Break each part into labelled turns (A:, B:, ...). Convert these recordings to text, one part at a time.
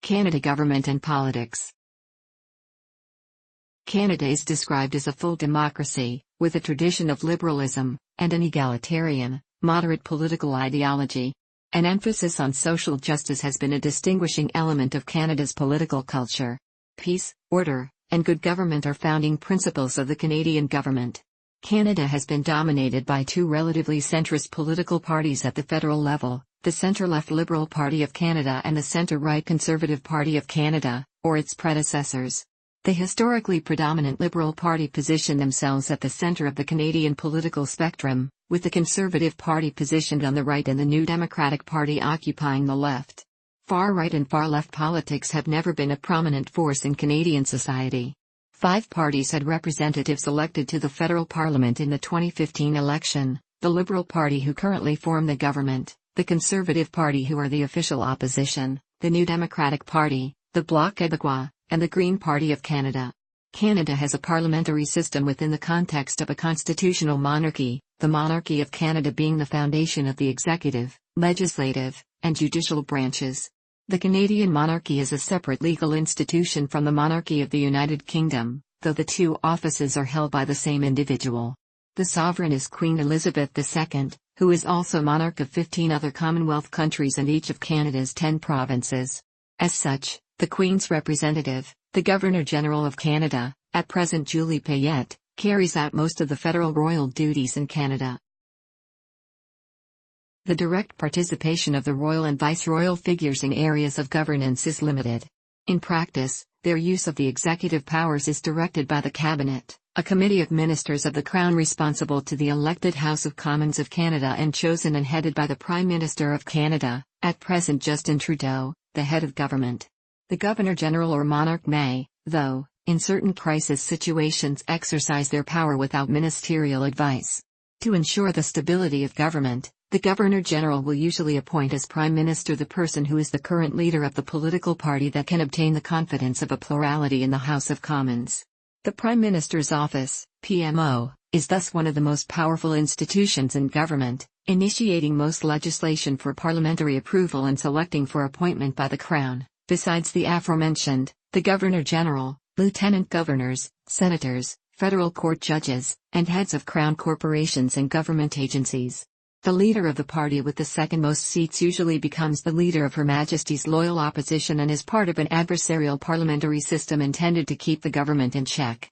A: Canada government and politics. Canada is described as a full democracy, with a tradition of liberalism, and an egalitarian, moderate political ideology. An emphasis on social justice has been a distinguishing element of Canada's political culture. Peace, order, and good government are founding principles of the Canadian government. Canada has been dominated by two relatively centrist political parties at the federal level, the centre-left Liberal Party of Canada and the centre-right Conservative Party of Canada, or its predecessors. The historically predominant Liberal Party position themselves at the centre of the Canadian political spectrum, with the Conservative Party positioned on the right and the New Democratic Party occupying the left. Far-right and far-left politics have never been a prominent force in Canadian society. 5 parties had representatives elected to the federal parliament in the 2015 election: the Liberal Party, who currently form the government, the Conservative Party, who are the official opposition, the New Democratic Party, the Bloc Québécois, and the Green Party of Canada. Canada has a parliamentary system within the context of a constitutional monarchy, the monarchy of Canada being the foundation of the executive, legislative, and judicial branches. The Canadian monarchy is a separate legal institution from the monarchy of the United Kingdom, though the two offices are held by the same individual. The sovereign is Queen Elizabeth II, who is also monarch of 15 other Commonwealth countries and each of Canada's 10 provinces. As such, the Queen's representative, the Governor-General of Canada, at present Julie Payette, carries out most of the federal royal duties in Canada. The direct participation of the royal and viceroyal figures in areas of governance is limited. In practice, their use of the executive powers is directed by the Cabinet, a committee of ministers of the Crown responsible to the elected House of Commons of Canada and chosen and headed by the Prime Minister of Canada, at present Justin Trudeau, the head of government. The Governor-General or monarch may, though, in certain crisis situations exercise their power without ministerial advice. To ensure the stability of government, the Governor-General will usually appoint as Prime Minister the person who is the current leader of the political party that can obtain the confidence of a plurality in the House of Commons. The Prime Minister's office, PMO, is thus one of the most powerful institutions in government, initiating most legislation for parliamentary approval and selecting for appointment by the Crown. Besides the aforementioned, the Governor-General, Lieutenant Governors, Senators, federal court judges, and heads of Crown corporations and government agencies. The leader of the party with the second most seats usually becomes the leader of Her Majesty's loyal opposition and is part of an adversarial parliamentary system intended to keep the government in check.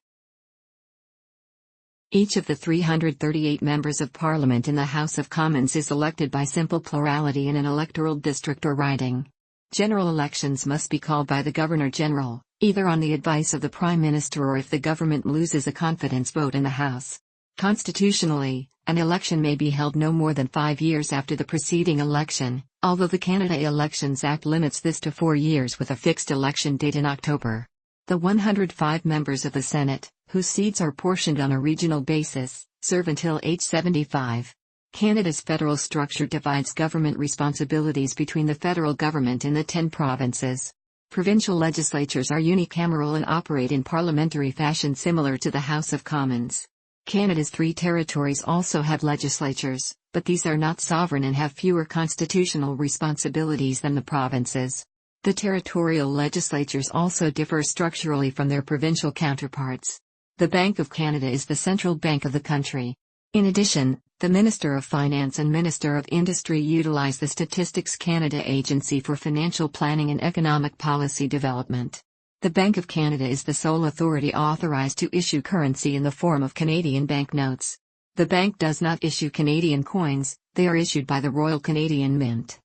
A: Each of the 338 members of Parliament in the House of Commons is elected by simple plurality in an electoral district or riding. General elections must be called by the Governor-General, either on the advice of the Prime Minister or if the government loses a confidence vote in the House. Constitutionally, an election may be held no more than 5 years after the preceding election, although the Canada Elections Act limits this to 4 years with a fixed election date in October. The 105 members of the Senate, whose seats are portioned on a regional basis, serve until age 75. Canada's federal structure divides government responsibilities between the federal government and the 10 provinces. Provincial legislatures are unicameral and operate in parliamentary fashion similar to the House of Commons. Canada's 3 territories also have legislatures, but these are not sovereign and have fewer constitutional responsibilities than the provinces. The territorial legislatures also differ structurally from their provincial counterparts. The Bank of Canada is the central bank of the country. In addition, the Minister of Finance and Minister of Industry utilize the Statistics Canada Agency for financial planning and economic policy development. The Bank of Canada is the sole authority authorized to issue currency in the form of Canadian banknotes. The bank does not issue Canadian coins, they are issued by the Royal Canadian Mint.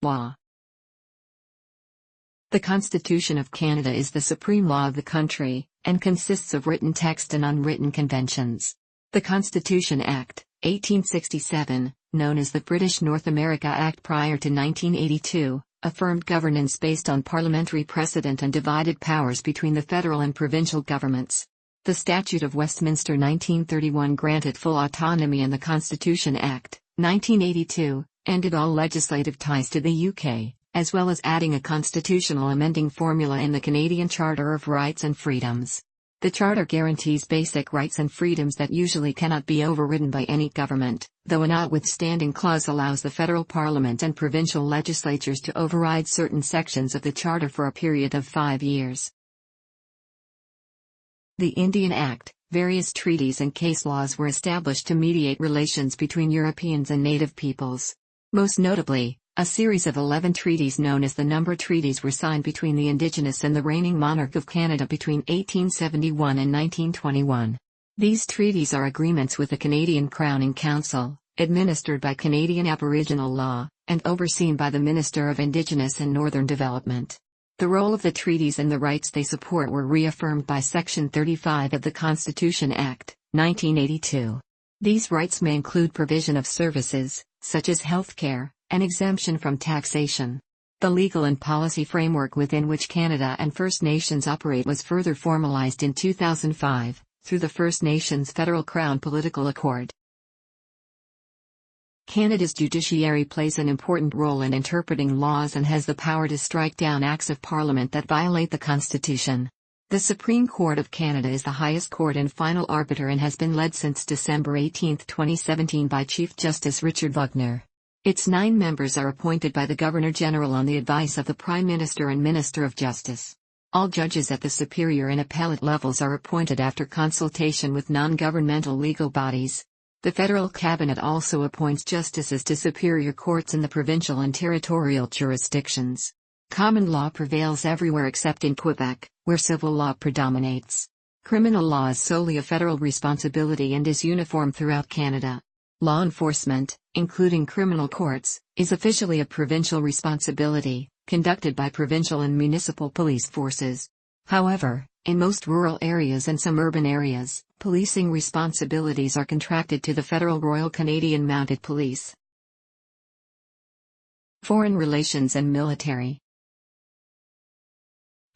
A: Law. The Constitution of Canada is the supreme law of the country, and consists of written text and unwritten conventions. The Constitution Act, 1867, known as the British North America Act prior to 1982, affirmed governance based on parliamentary precedent and divided powers between the federal and provincial governments. The Statute of Westminster 1931 granted full autonomy and the Constitution Act, 1982, ended all legislative ties to the UK, as well as adding a constitutional amending formula in the Canadian Charter of Rights and Freedoms. The Charter guarantees basic rights and freedoms that usually cannot be overridden by any government, though a notwithstanding clause allows the federal parliament and provincial legislatures to override certain sections of the Charter for a period of 5 years. The Indian Act. Various treaties and case laws were established to mediate relations between Europeans and native peoples. Most notably, a series of 11 treaties known as the Number Treaties were signed between the Indigenous and the reigning monarch of Canada between 1871 and 1921. These treaties are agreements with the Canadian Crown in Council, administered by Canadian Aboriginal law, and overseen by the Minister of Indigenous and Northern Development. The role of the treaties and the rights they support were reaffirmed by Section 35 of the Constitution Act, 1982. These rights may include provision of services, such as health care, and exemption from taxation. The legal and policy framework within which Canada and First Nations operate was further formalized in 2005, through the First Nations Federal Crown Political Accord. Canada's judiciary plays an important role in interpreting laws and has the power to strike down acts of Parliament that violate the Constitution. The Supreme Court of Canada is the highest court and final arbiter and has been led since December 18, 2017 by Chief Justice Richard Wagner. Its 9 members are appointed by the Governor-General on the advice of the Prime Minister and Minister of Justice. All judges at the superior and appellate levels are appointed after consultation with non-governmental legal bodies. The federal cabinet also appoints justices to superior courts in the provincial and territorial jurisdictions. Common law prevails everywhere except in Quebec, where civil law predominates. Criminal law is solely a federal responsibility and is uniform throughout Canada. Law enforcement, including criminal courts, is officially a provincial responsibility, conducted by provincial and municipal police forces. However, in most rural areas and some urban areas, policing responsibilities are contracted to the Federal Royal Canadian Mounted Police. Foreign relations and military.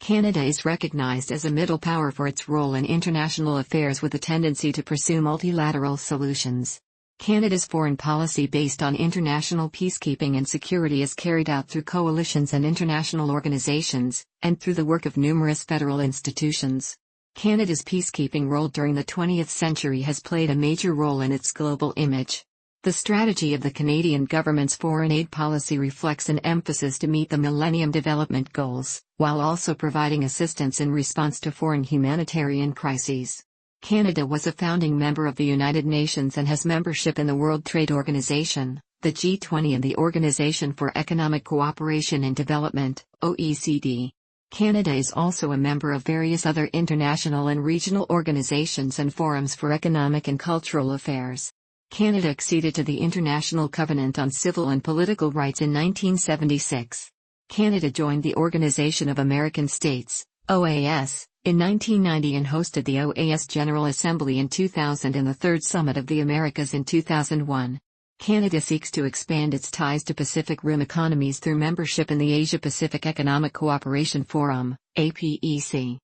A: Canada is recognized as a middle power for its role in international affairs with a tendency to pursue multilateral solutions. Canada's foreign policy based on international peacekeeping and security is carried out through coalitions and international organizations, and through the work of numerous federal institutions. Canada's peacekeeping role during the 20th century has played a major role in its global image. The strategy of the Canadian government's foreign aid policy reflects an emphasis to meet the Millennium Development Goals, while also providing assistance in response to foreign humanitarian crises. Canada was a founding member of the United Nations and has membership in the World Trade Organization, the G20 and the Organization for Economic Cooperation and Development, OECD. Canada is also a member of various other international and regional organizations and forums for economic and cultural affairs. Canada acceded to the International Covenant on Civil and Political Rights in 1976. Canada joined the Organization of American States, OAS, in 1990 and hosted the OAS General Assembly in 2000 and the Third Summit of the Americas in 2001. Canada seeks to expand its ties to Pacific Rim economies through membership in the Asia-Pacific Economic Cooperation Forum, APEC.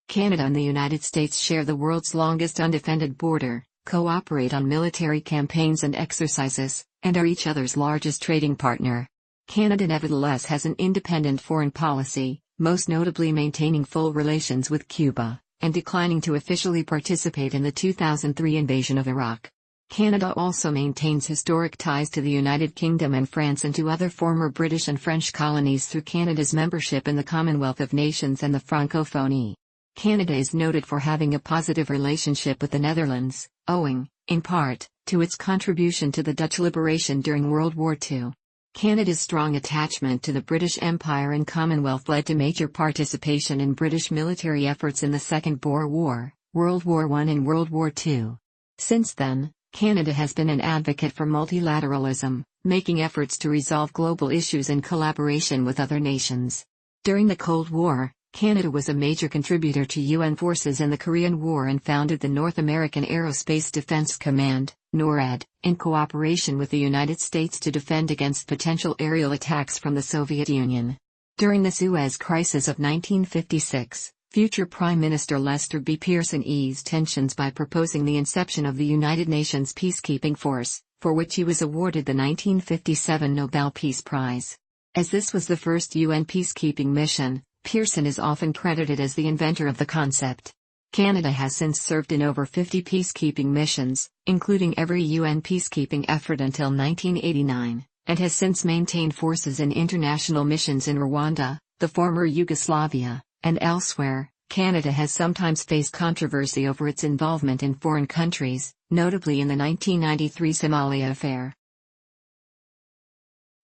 A: Canada and the United States share the world's longest undefended border, cooperate on military campaigns and exercises, and are each other's largest trading partner. Canada nevertheless has an independent foreign policy, most notably maintaining full relations with Cuba, and declining to officially participate in the 2003 invasion of Iraq. Canada also maintains historic ties to the United Kingdom and France and to other former British and French colonies through Canada's membership in the Commonwealth of Nations and the Francophonie. Canada is noted for having a positive relationship with the Netherlands, owing, in part, to its contribution to the Dutch liberation during World War II. Canada's strong attachment to the British Empire and Commonwealth led to major participation in British military efforts in the Second Boer War, World War I and World War II. Since then, Canada has been an advocate for multilateralism, making efforts to resolve global issues in collaboration with other nations. During the Cold War, Canada was a major contributor to UN forces in the Korean War and founded the North American Aerospace Defense Command, NORAD, in cooperation with the United States to defend against potential aerial attacks from the Soviet Union. During the Suez Crisis of 1956, future Prime Minister Lester B. Pearson eased tensions by proposing the inception of the United Nations Peacekeeping Force, for which he was awarded the 1957 Nobel Peace Prize. As this was the first UN peacekeeping mission, Pearson is often credited as the inventor of the concept. Canada has since served in over 50 peacekeeping missions, including every UN peacekeeping effort until 1989, and has since maintained forces in international missions in Rwanda, the former Yugoslavia, and elsewhere. Canada has sometimes faced controversy over its involvement in foreign countries, notably in the 1993 Somalia affair.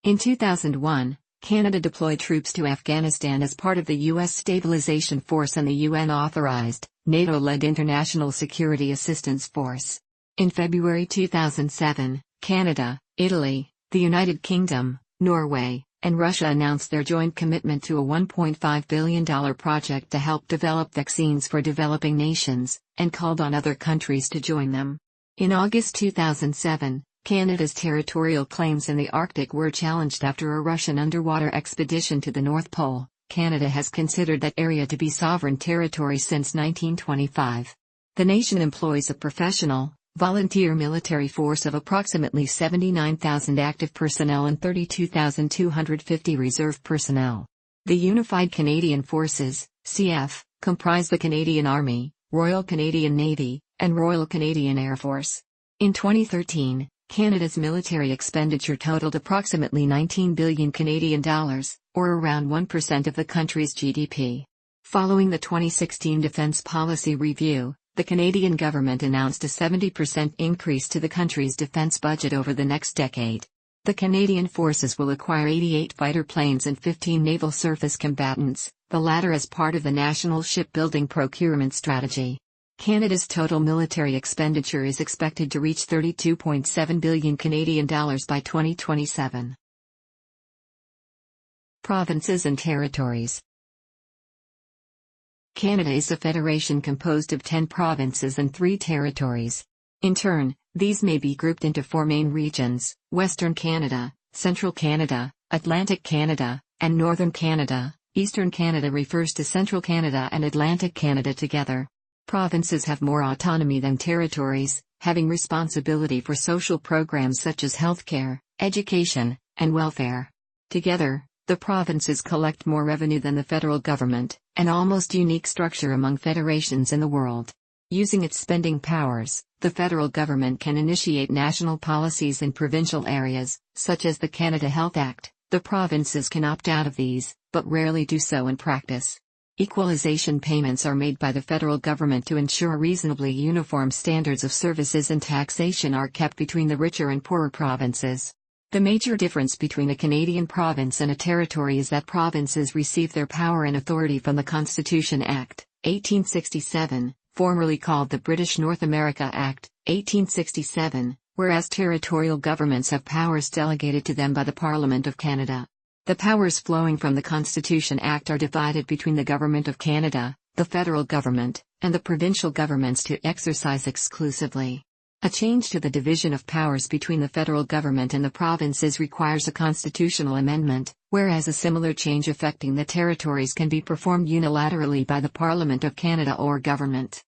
A: In 2001, Canada deployed troops to Afghanistan as part of the U.S. Stabilization Force and the UN-authorized, NATO-led International Security Assistance Force. In February 2007, Canada, Italy, the United Kingdom, Norway, and Russia announced their joint commitment to a $1.5 billion project to help develop vaccines for developing nations, and called on other countries to join them. In August 2007, Canada's territorial claims in the Arctic were challenged after a Russian underwater expedition to the North Pole. Canada has considered that area to be sovereign territory since 1925. The nation employs a professional, volunteer military force of approximately 79,000 active personnel and 32,250 reserve personnel. The Unified Canadian Forces, CF, comprise the Canadian Army, Royal Canadian Navy, and Royal Canadian Air Force. In 2013, Canada's military expenditure totaled approximately 19 billion Canadian dollars, or around 1% of the country's GDP. Following the 2016 Defence Policy Review, the Canadian government announced a 70% increase to the country's defence budget over the next decade. The Canadian Forces will acquire 88 fighter planes and 15 naval surface combatants, the latter as part of the National Shipbuilding Procurement Strategy. Canada's total military expenditure is expected to reach 32.7 billion Canadian dollars by 2027. Provinces and territories. Canada is a federation composed of 10 provinces and 3 territories. In turn, these may be grouped into 4 main regions: Western Canada, Central Canada, Atlantic Canada, and Northern Canada. Eastern Canada refers to Central Canada and Atlantic Canada together. Provinces have more autonomy than territories, having responsibility for social programs such as healthcare, education, and welfare. Together, the provinces collect more revenue than the federal government, an almost unique structure among federations in the world. Using its spending powers, the federal government can initiate national policies in provincial areas, such as the Canada Health Act. The provinces can opt out of these, but rarely do so in practice. Equalization payments are made by the federal government to ensure reasonably uniform standards of services, and taxation are kept between the richer and poorer provinces. The major difference between a Canadian province and a territory is that provinces receive their power and authority from the Constitution Act, 1867, formerly called the British North America Act, 1867, whereas territorial governments have powers delegated to them by the Parliament of Canada. The powers flowing from the Constitution Act are divided between the Government of Canada, the federal government, and the provincial governments to exercise exclusively. A change to the division of powers between the federal government and the provinces requires a constitutional amendment, whereas a similar change affecting the territories can be performed unilaterally by the Parliament of Canada or government.